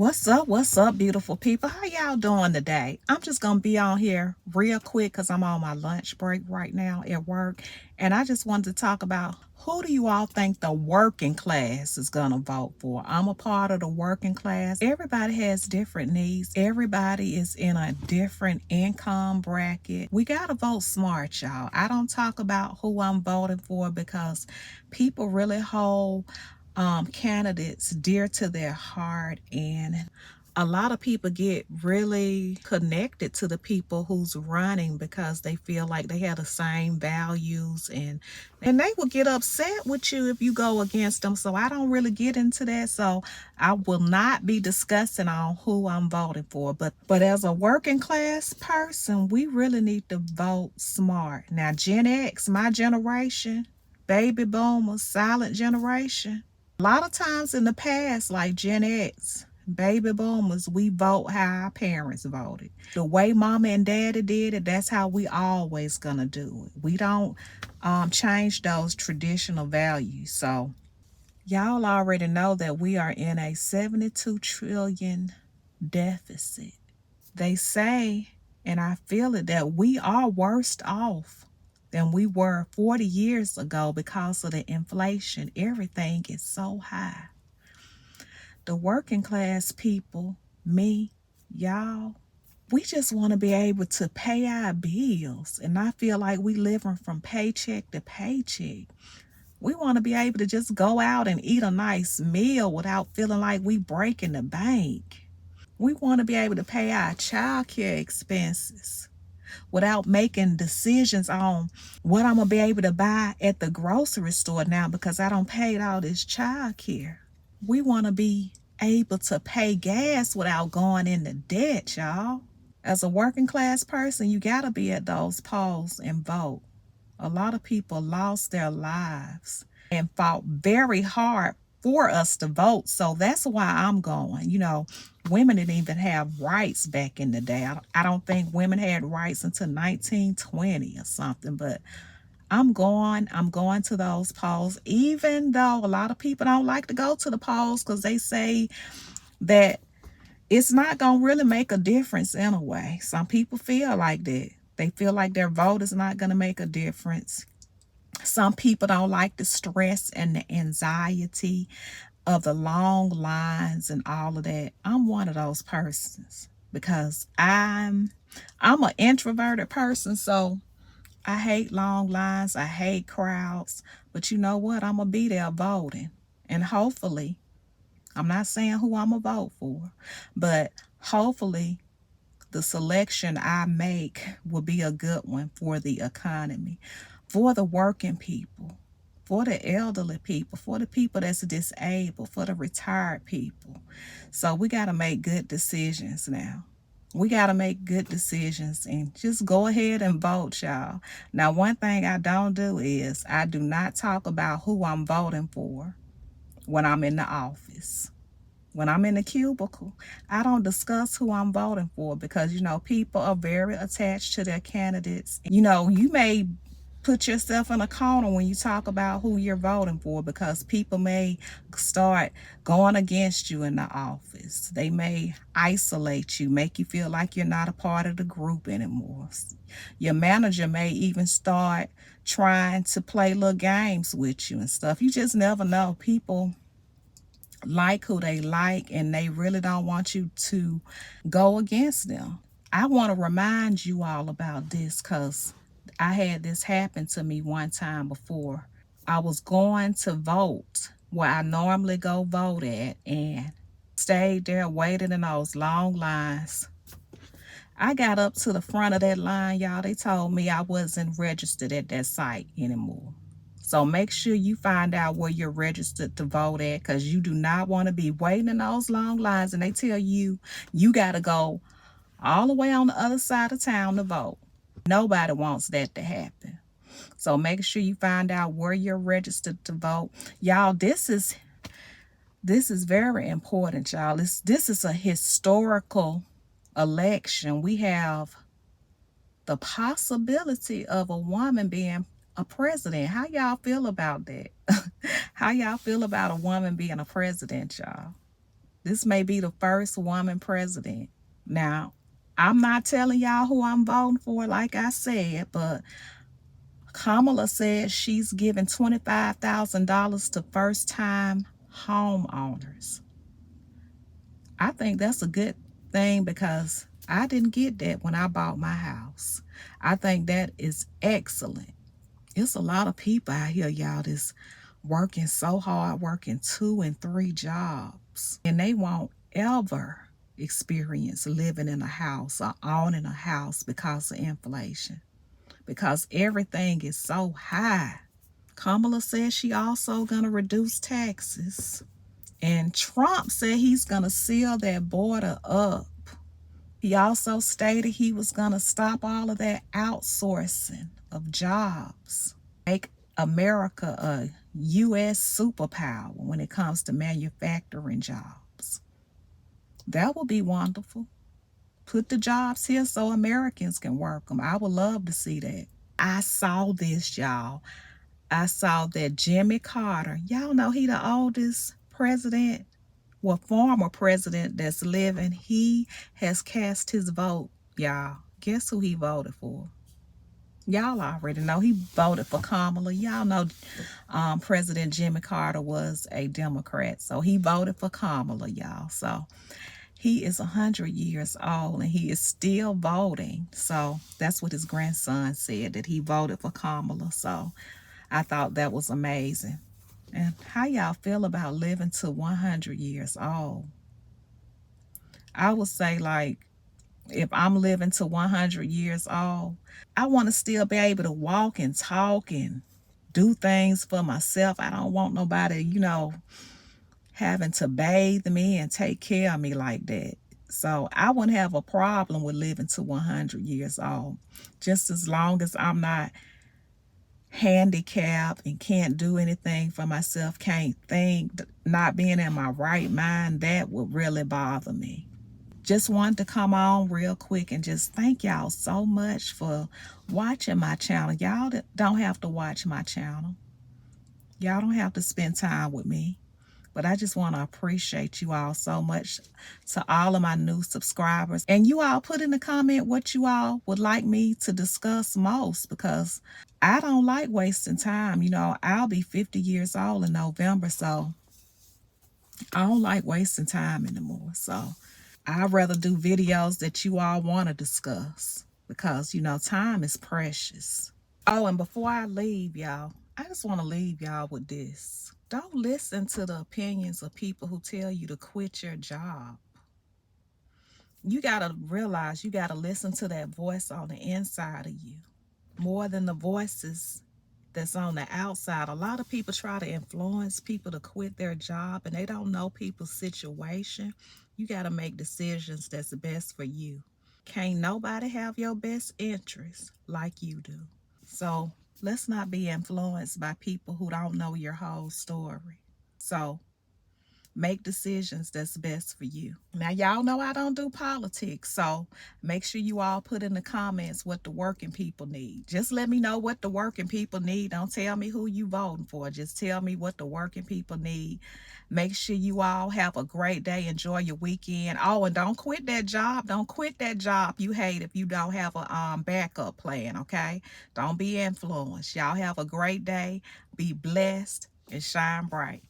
What's up, beautiful people? How y'all doing today? I'm just gonna be on here real quick because I'm on my lunch break right now at work, and I just wanted to talk about who do you all think the working class is gonna vote for? I'm a part of the working class. Everybody has different needs. Everybody is in a different income bracket. We gotta vote smart, y'all. I don't talk about who I'm voting for because people really hold candidates dear to their heart, and a lot of people get really connected to the people who's running because they feel like they have the same values, and they will get upset with you if you go against them. So I don't really get into that, so I will not be discussing on who I'm voting for. But as a working class person, we really need to vote smart. Now, Gen X, my generation, baby boomers, silent generation, a lot of times in the past, like Gen X, baby boomers, we vote how our parents voted. The way mama and daddy did it, that's how we always gonna do it. We don't change those traditional values. So y'all already know that we are in a 72 trillion deficit. They say, and I feel it, that we are worse off than we were 40 years ago because of the inflation. Everything is so high. The working class people, me, y'all, we just want to be able to pay our bills and not feel like we living from paycheck to paycheck. We want to be able to just go out and eat a nice meal without feeling like we breaking the bank. We want to be able to pay our child care expenses without making decisions on what I'm going to be able to buy at the grocery store now because I don't pay all this child care. We want to be able to pay gas without going into debt, y'all. As a working class person, you got to be at those polls and vote. A lot of people lost their lives and fought very hard for us to vote. So that's why I'm going. You know, women didn't even have rights back in the day. I don't think women had rights until 1920 or something, but I'm going to those polls, even though a lot of people don't like to go to the polls because they say that it's not going to really make a difference anyway. Some people feel like that. They feel like their vote is not going to make a difference. Some people don't like the stress and the anxiety of the long lines and all of that. I'm one of those persons because I'm an introverted person, so I hate long lines. I hate crowds. But you know what? I'm going to be there voting. And hopefully, I'm not saying who I'm going to vote for, but hopefully the selection I make will be a good one for the economy, for the working people, for the elderly people, for the people that's disabled, for the retired people. So we got to make good decisions now. We got to make good decisions and just go ahead and vote, y'all. Now, one thing I don't do is I do not talk about who I'm voting for when I'm in the office. When I'm in the cubicle, I don't discuss who I'm voting for because, you know, people are very attached to their candidates. You know, you may put yourself in a corner when you talk about who you're voting for because people may start going against you in the office. They may isolate you, make you feel like you're not a part of the group anymore. Your manager may even start trying to play little games with you and stuff. You just never know. People like who they like and they really don't want you to go against them. I want to remind you all about this because I had this happen to me one time before. I was going to vote where I normally go vote at and stayed there waiting in those long lines. I got up to the front of that line, y'all. They told me I wasn't registered at that site anymore. So make sure you find out where you're registered to vote at because you do not want to be waiting in those long lines and they tell you you got to go all the way on the other side of town to vote. Nobody wants that to happen. So make sure you find out where you're registered to vote. Y'all, this is very important, y'all. This is a historical election. We have the possibility of a woman being a president. How y'all feel about that? How y'all feel about a woman being a president, y'all? This may be the first woman president. Now, I'm not telling y'all who I'm voting for, like I said, but Kamala said she's giving $25,000 to first time homeowners. I think that's a good thing because I didn't get that when I bought my house. I think that is excellent. It's a lot of people out here, y'all, that's working so hard, working 2 and 3 jobs, and they won't ever experience living in a house or owning a house because of inflation, because everything is so high. Kamala says she also gonna reduce taxes. And Trump said he's gonna seal that border up. He also stated he was gonna stop all of that outsourcing of jobs. Make America a U.S. superpower when it comes to manufacturing jobs. That would be wonderful. Put the jobs here so Americans can work them. I would love to see that. I saw this, y'all. I saw that Jimmy Carter, y'all know he the oldest president, well, former president that's living. He has cast his vote, y'all. Guess who he voted for? Y'all already know he voted for Kamala. Y'all know President Jimmy Carter was a Democrat, so he voted for Kamala, y'all. So he is 100 years old and he is still voting. So that's what his grandson said, that he voted for Kamala. So I thought that was amazing. And how y'all feel about living to 100 years old? I would say, like, if I'm living to 100 years old, I want to still be able to walk and talk and do things for myself. I don't want nobody, having to bathe me and take care of me like that. So I wouldn't have a problem with living to 100 years old, just as long as I'm not handicapped and can't do anything for myself, can't think, not being in my right mind. That would really bother me. Just wanted to come on real quick and just thank y'all so much for watching my channel. Y'all don't have to watch my channel. Y'all don't have to spend time with me. But I just want to appreciate you all so much, to all of my new subscribers. And you all put in the comment what you all would like me to discuss most, because I don't like wasting time. I'll be 50 years old in November, so I don't like wasting time anymore. So I'd rather do videos that you all want to discuss, because, time is precious. Oh, and before I leave, y'all, I just want to leave y'all with this. Don't listen to the opinions of people who tell you to quit your job. You got to realize you got to listen to that voice on the inside of you more than the voices that's on the outside. A lot of people try to influence people to quit their job, and they don't know people's situation. You got to make decisions that's best for you. Can't nobody have your best interest like you do. So let's not be influenced by people who don't know your whole story. So make decisions that's best for you. Now, y'all know I don't do politics, so make sure you all put in the comments what the working people need. Just let me know what the working people need. Don't tell me who you voting for. Just tell me what the working people need. Make sure you all have a great day. Enjoy your weekend. Oh, and don't quit that job. Don't quit that job you hate if you don't have a backup plan, okay? Don't be influenced. Y'all have a great day. Be blessed and shine bright.